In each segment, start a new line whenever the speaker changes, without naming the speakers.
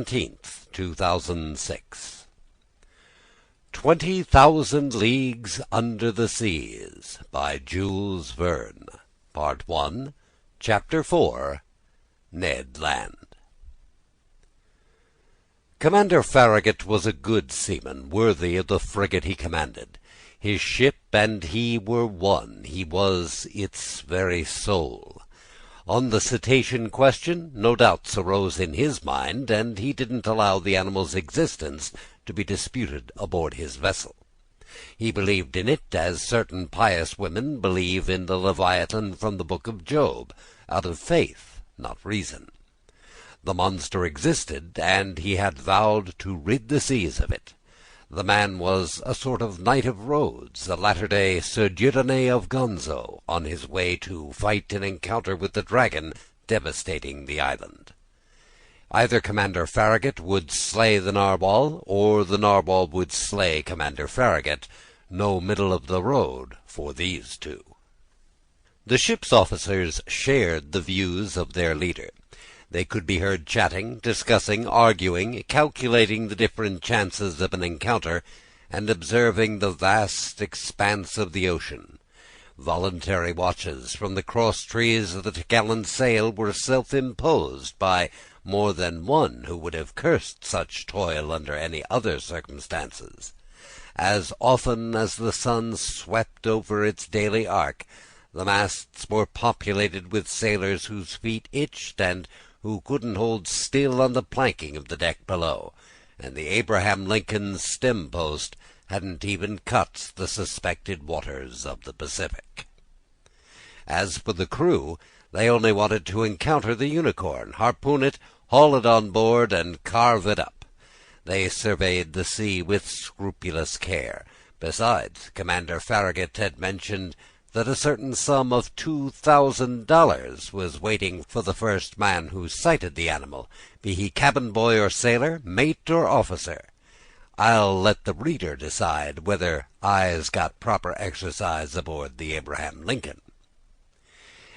17th, 2006. 20,000 Leagues Under the Seas by Jules Verne. Part 1, Chapter 4, Ned Land. Commander Farragut was a good seaman, worthy of the frigate he commanded. His ship and he were one. He was its very soul. On the cetacean question, no doubts arose in his mind, and he didn't allow the animal's existence to be disputed aboard his vessel. He believed in it as certain pious women believe in the Leviathan from the book of Job, out of faith, not reason. The monster existed, and he had vowed to rid the seas of it. The man was a sort of Knight of Rhodes, a latter-day Sir Dieudonné of Gonzo, on his way to fight an encounter with the dragon devastating the island. Either Commander Farragut would slay the narwhal, or the narwhal would slay Commander Farragut. No middle of the road for these two. The ship's officers shared the views of their leader. They could be heard chatting, discussing, arguing, calculating the different chances of an encounter, and observing the vast expanse of the ocean. Voluntary watches from the cross-trees of the topgallant sail were self-imposed by more than one who would have cursed such toil under any other circumstances. As often as the sun swept over its daily arc, the masts were populated with sailors whose feet itched and who couldn't hold still on the planking of the deck below, and the Abraham Lincoln's stem-post hadn't even cut the suspected waters of the Pacific. As for the crew, they only wanted to encounter the Unicorn, harpoon it, haul it on board, and carve it up. They surveyed the sea with scrupulous care. Besides, Commander Farragut had mentioned that a certain sum of $2,000 was waiting for the first man who sighted the animal, be he cabin boy or sailor, mate or officer. I'll let the reader decide whether eyes got proper exercise aboard the Abraham Lincoln.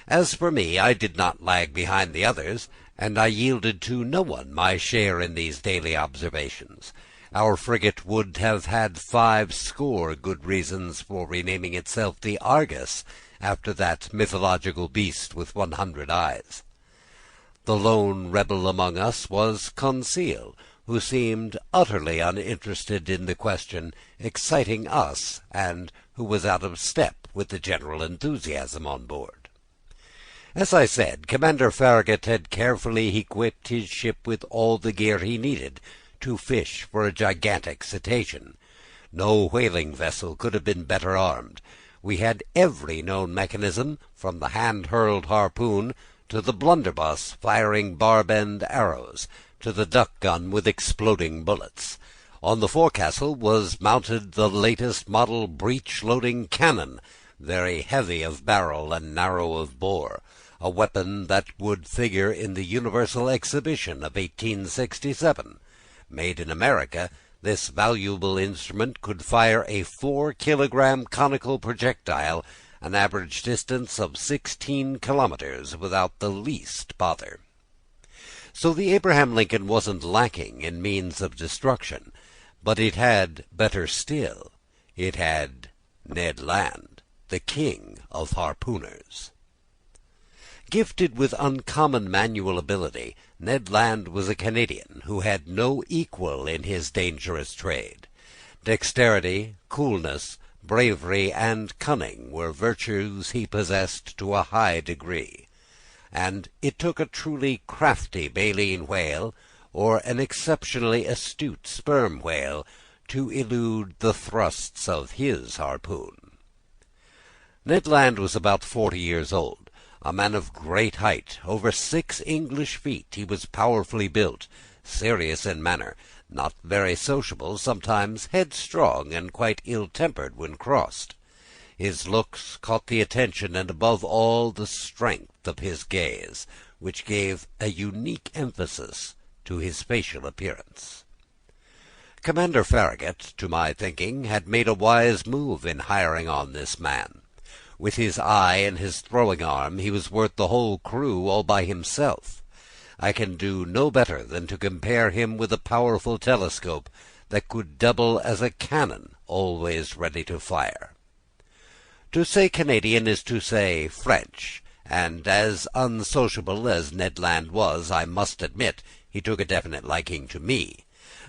As for me, I did not lag behind the others, and I yielded to no one my share in these daily observations. Our frigate would have had 50 good reasons for renaming itself the Argus, after that mythological beast with 100 eyes. The lone rebel among us was Conseil, who seemed utterly uninterested in the question exciting us, and who was out of step with the general enthusiasm on board. As I said, Commander Farragut had carefully equipped his ship with all the gear he needed to fish for a gigantic cetacean. No whaling vessel could have been better armed. We had every known mechanism, from the hand-hurled harpoon to the blunderbuss firing barbend arrows, to the duck gun with exploding bullets. On the forecastle was mounted the latest model breech-loading cannon, very heavy of barrel and narrow of bore, a weapon that would figure in the Universal Exhibition of 1867. Made in America, this valuable instrument could fire a 4-kilogram conical projectile an average distance of 16 kilometers without the least bother. So the Abraham Lincoln wasn't lacking in means of destruction, but it had, better still, it had Ned Land, the king of harpooners. Gifted with uncommon manual ability, Ned Land was a Canadian who had no equal in his dangerous trade. Dexterity, coolness, bravery, and cunning were virtues he possessed to a high degree, and it took a truly crafty baleen whale or an exceptionally astute sperm whale to elude the thrusts of his harpoon. Ned Land was about 40 years old. A man of great height, over 6 English feet, he was powerfully built, serious in manner, not very sociable, sometimes headstrong, and quite ill-tempered when crossed. His looks caught the attention, and above all the strength of his gaze, which gave a unique emphasis to his facial appearance. Commander Farragut, to my thinking, had made a wise move in hiring on this man. With his eye and his throwing arm, he was worth the whole crew all by himself. I can do no better than to compare him with a powerful telescope that could double as a cannon, always ready to fire. To say Canadian is to say French, and as unsociable as Ned Land was, I must admit he took a definite liking to me.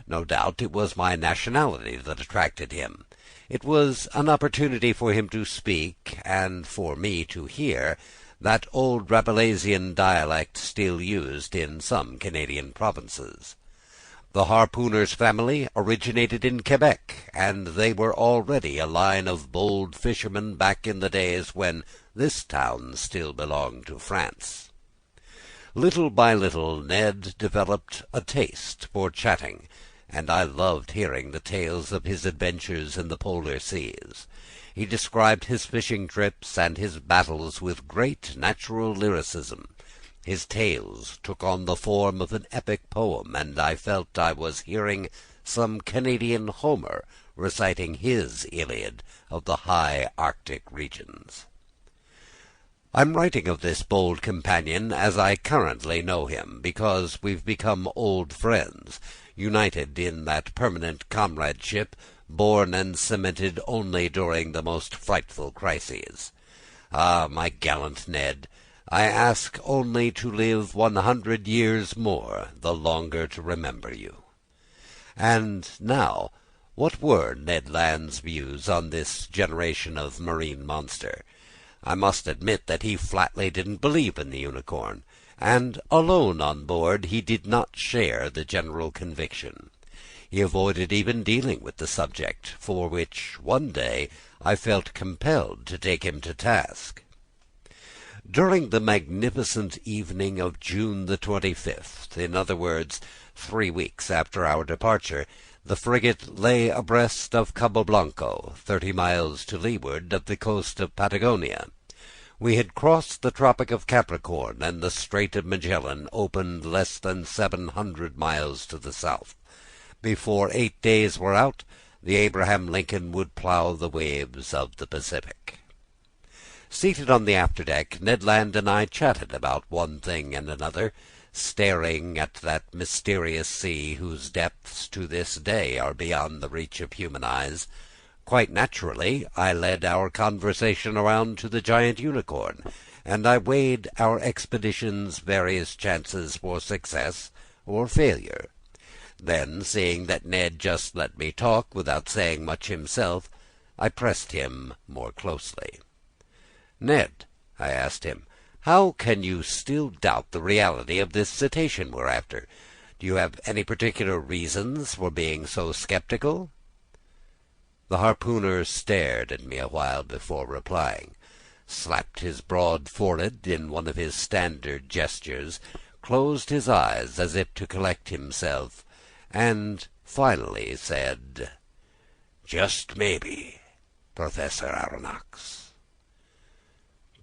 No doubt it was my nationality that attracted him. It was an opportunity for him to speak, and for me to hear, that old Rabelaisian dialect still used in some Canadian provinces. The harpooner's family originated in Quebec, and they were already a line of bold fishermen back in the days when this town still belonged to France. Little by little Ned developed a taste for chatting, and I loved hearing the tales of his adventures in the polar seas. He described his fishing trips and his battles with great natural lyricism. His tales took on the form of an epic poem, and I felt I was hearing some Canadian Homer reciting his Iliad of the high Arctic regions. I'm writing of this bold companion as I currently know him, because we've become old friends, united in that permanent comradeship born and cemented only during the most frightful crises. Ah, my gallant Ned, I ask only to live 100 years more, the longer to remember you. And now, what were Ned Land's views on this generation of marine monster? I must admit that he flatly didn't believe in the unicorn, and alone on board he did not share the general conviction. He avoided even dealing with the subject, for which, one day, I felt compelled to take him to task. During the magnificent evening of June the 25th, in other words, 3 weeks after our departure, the frigate lay abreast of Cabo Blanco, 30 miles to leeward of the coast of Patagonia. We had crossed the Tropic of Capricorn, and the Strait of Magellan opened less than 700 miles to the south. Before 8 days were out, the Abraham Lincoln would plough the waves of the Pacific. Seated on the afterdeck, Ned Land and I chatted about one thing and another, staring at that mysterious sea whose depths to this day are beyond the reach of human eyes. Quite naturally, I led our conversation around to the giant unicorn, and I weighed our expedition's various chances for success or failure. Then, seeing that Ned just let me talk without saying much himself, I pressed him more closely. "Ned," I asked him, "how can you still doubt the reality of this cetacean we're after? Do you have any particular reasons for being so skeptical?" The harpooner stared at me a while before replying, slapped his broad forehead in one of his standard gestures, closed his eyes as if to collect himself, and finally said, "Just maybe, Professor Aronnax."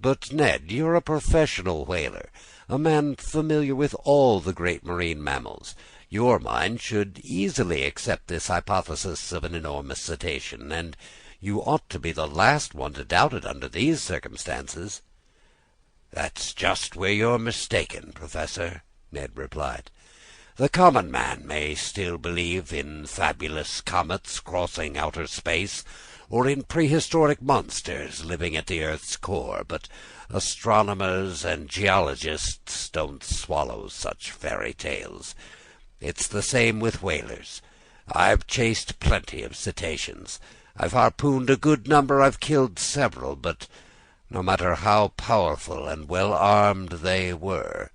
"But, Ned, you're a professional whaler, a man familiar with all the great marine mammals. Your mind should easily accept this hypothesis of an enormous cetacean, and you ought to be the last one to doubt it under these circumstances." "That's just where you're mistaken, Professor," Ned replied. "The common man may still believe in fabulous comets crossing outer space, or in prehistoric monsters living at the earth's core, but astronomers and geologists don't swallow such fairy tales. It's the same with whalers. I've chased plenty of cetaceans. I've harpooned a good number, I've killed several, but no matter how powerful and well armed they were,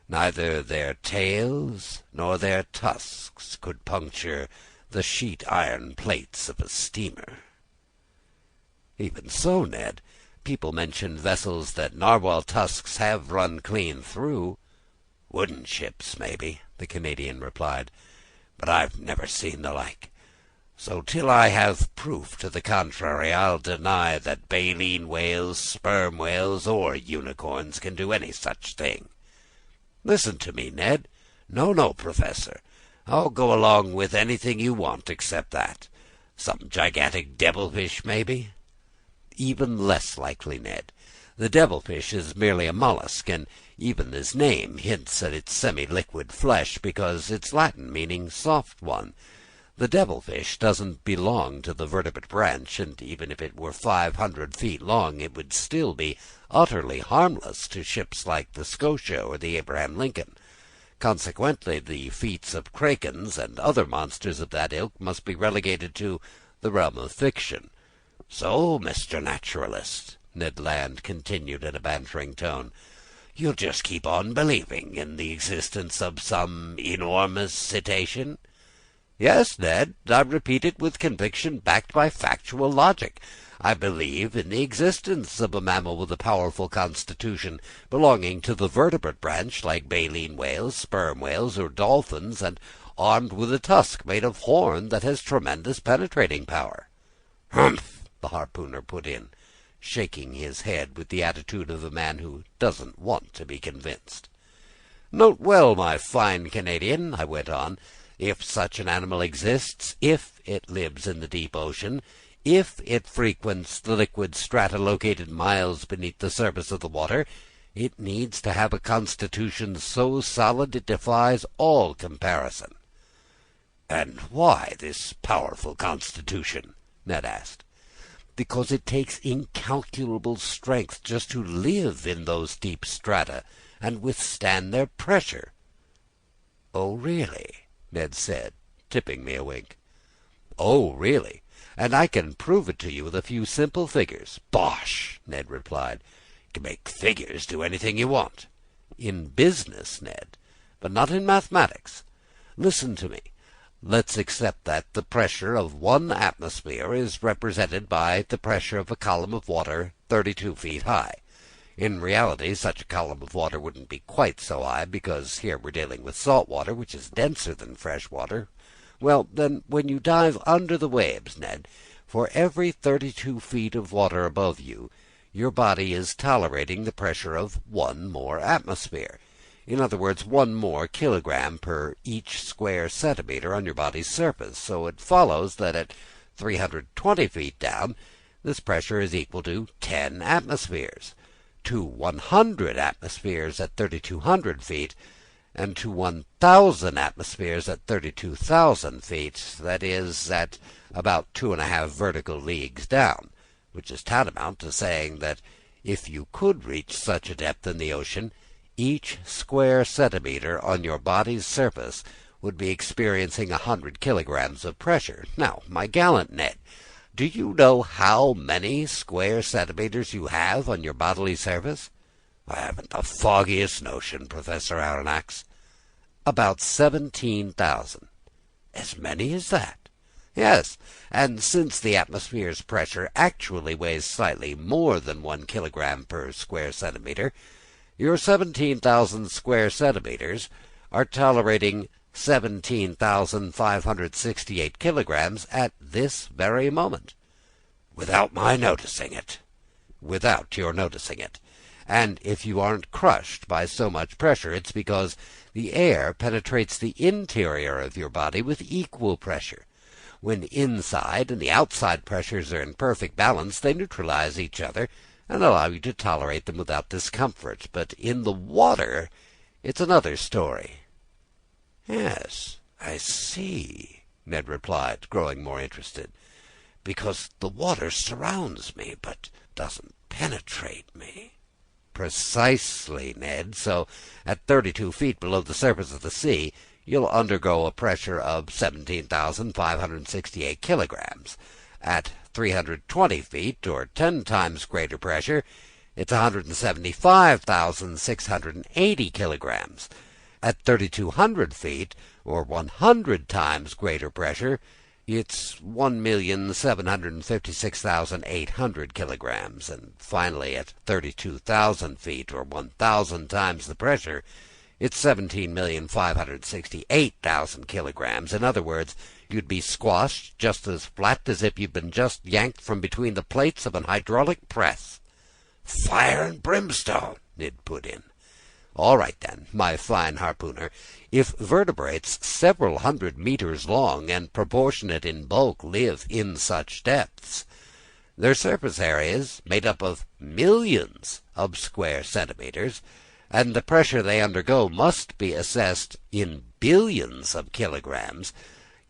neither their tails nor their tusks could puncture the sheet iron plates of a steamer." "Even so, Ned, people mention vessels that narwhal tusks have run clean through." "Wooden ships, maybe," the Canadian replied, "but I've never seen the like. So till I have proof to the contrary, I'll deny that baleen whales, sperm whales, or unicorns can do any such thing." "Listen to me, Ned." No, Professor. I'll go along with anything you want except that. Some gigantic devilfish, maybe?" "Even less likely, Ned. The devilfish is merely a mollusk, and even his name hints at its semi-liquid flesh, because it's Latin, meaning soft one. The devilfish doesn't belong to the vertebrate branch, and even if it were 500 feet long, it would still be utterly harmless to ships like the Scotia or the Abraham Lincoln. Consequently, the feats of krakens and other monsters of that ilk must be relegated to the realm of fiction. So, Mr. Naturalist," Ned Land continued in a bantering tone, "you'll just keep on believing in the existence of some enormous cetacean?" "Yes, Ned, I repeat it with conviction backed by factual logic. I believe in the existence of a mammal with a powerful constitution, belonging to the vertebrate branch, like baleen whales, sperm whales, or dolphins, and armed with a tusk made of horn that has tremendous penetrating power." "Humph!" the harpooner put in, shaking his head with the attitude of a man who doesn't want to be convinced. "Note well, my fine Canadian," I went on, "if such an animal exists, if it lives in the deep ocean, if it frequents the liquid strata located miles beneath the surface of the water, it needs to have a constitution so solid it defies all comparison." "And why this powerful constitution?" Ned asked. "Because it takes incalculable strength just to live in those deep strata and withstand their pressure." "Oh, really?" Ned said, tipping me a wink. "Oh, really, and I can prove it to you with a few simple figures." "Bosh!" Ned replied. "You can make figures do anything you want." "In business, Ned, but not in mathematics. Listen to me. Let's accept that the pressure of one atmosphere is represented by the pressure of a column of water 32 feet high. In reality, such a column of water wouldn't be quite so high, because here we're dealing with salt water, which is denser than fresh water. Well, then, when you dive under the waves, Ned, for every 32 feet of water above you, your body is tolerating the pressure of one more atmosphere. In other words, 1 more kilogram per each square centimeter on your body's surface. So it follows that at 320 feet down, this pressure is equal to 10 atmospheres, to 100 atmospheres at 3,200 feet, and to 1,000 atmospheres at 32,000 feet, that is, at about 2.5 vertical leagues down, which is tantamount to saying that if you could reach such a depth in the ocean, each square centimeter on your body's surface would be experiencing 100 kilograms of pressure. Now, my gallant Ned, do you know how many square centimeters you have on your bodily surface?" "I haven't the foggiest notion, Professor Aronnax." "About 17,000. "As many as that?" "Yes, and since the atmosphere's pressure actually weighs slightly more than 1 kilogram per square centimeter, your 17,000 square centimeters are tolerating 17,568 kilograms at this very moment." "Without my noticing it?" "Without your noticing it. And if you aren't crushed by so much pressure, it's because the air penetrates the interior of your body with equal pressure. When the inside and the outside pressures are in perfect balance, they neutralize each other and allow you to tolerate them without discomfort. But in the water, it's another story." "Yes, I see," Ned replied, growing more interested. "Because the water surrounds me, but doesn't penetrate me." "Precisely, Ned. So at 32 feet below the surface of the sea, you'll undergo a pressure of 17,568 kilograms. At 320 feet, or 10 times greater pressure, it's 175,680 kilograms. At 3,200 feet, or 100 times greater pressure, it's 1,756,800 kilograms. And finally, at 32,000 feet, or 1,000 times the pressure, it's 17,568,000 kilograms. In other words, you'd be squashed just as flat as if you'd been just yanked from between the plates of an hydraulic press." "Fire and brimstone," Ned put in. "All right, then, my fine harpooner. If vertebrates several hundred meters long and proportionate in bulk live in such depths, Their surface areas made up of millions of square centimeters, and the pressure they undergo must be assessed in billions of kilograms.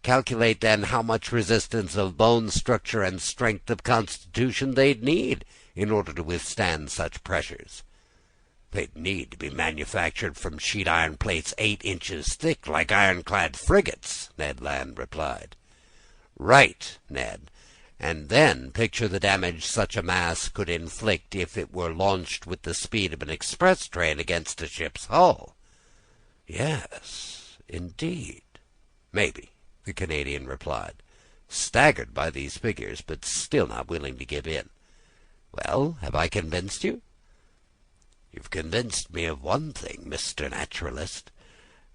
Calculate then how much resistance of bone structure and strength of constitution they'd need in order to withstand such pressures. They'd need to be manufactured from sheet iron plates 8 inches thick, like ironclad frigates, Ned Land replied. Right, Ned. And then picture the damage such a mass could inflict if it were launched with the speed of an express train against a ship's hull. Yes, indeed. Maybe, the Canadian replied, staggered by these figures, but still not willing to give in. Well, have I convinced you? You've convinced me of one thing, Mr. Naturalist.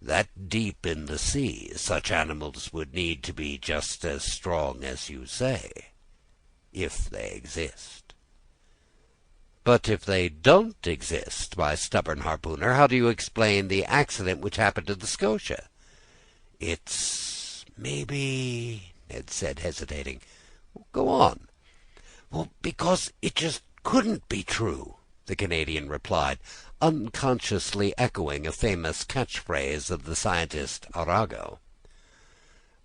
That deep in the sea such animals would need to be just as strong as you say, if they exist. But if they don't exist, my stubborn harpooner, how do you explain the accident which happened to the Scotia? It's maybe, Ned said, hesitating. Go on. Well, because it just couldn't be true, the Canadian replied, unconsciously echoing a famous catchphrase of the scientist Arago.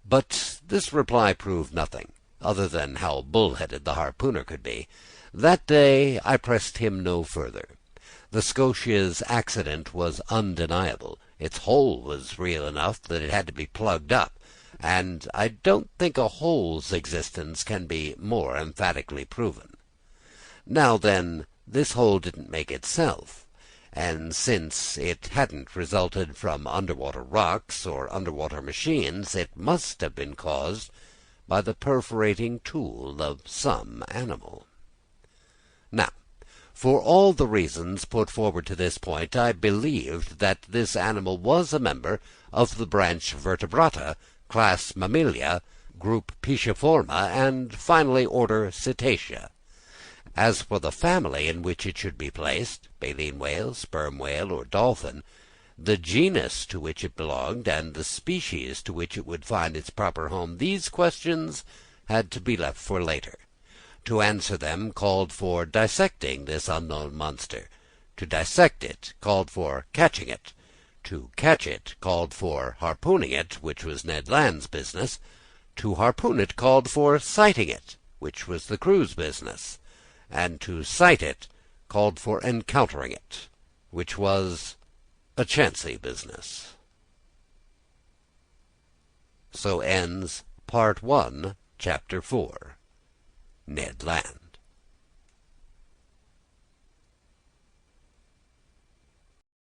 But this reply proved nothing, other than how bull-headed the harpooner could be. That day I pressed him no further. The Scotia's accident was undeniable. Its hole was real enough that it had to be plugged up, and I don't think a hole's existence can be more emphatically proven. Now then, this hole didn't make itself, and since it hadn't resulted from underwater rocks or underwater machines, it must have been caused by the perforating tool of some animal. Now, for all the reasons put forward to this point, I believed that this animal was a member of the branch Vertebrata, class Mammalia, group Pisciforma, and finally order Cetacea. As for the family in which it should be placed, baleen whale, sperm whale, or dolphin, the genus to which it belonged, and the species to which it would find its proper home, these questions had to be left for later. To answer them called for dissecting this unknown monster. To dissect it called for catching it. To catch it called for harpooning it, which was Ned Land's business. To harpoon it called for sighting it, which was the crew's business. And to sight it called for encountering it, which was a chancy business. So ends Part 1, Chapter 4. Ned Land.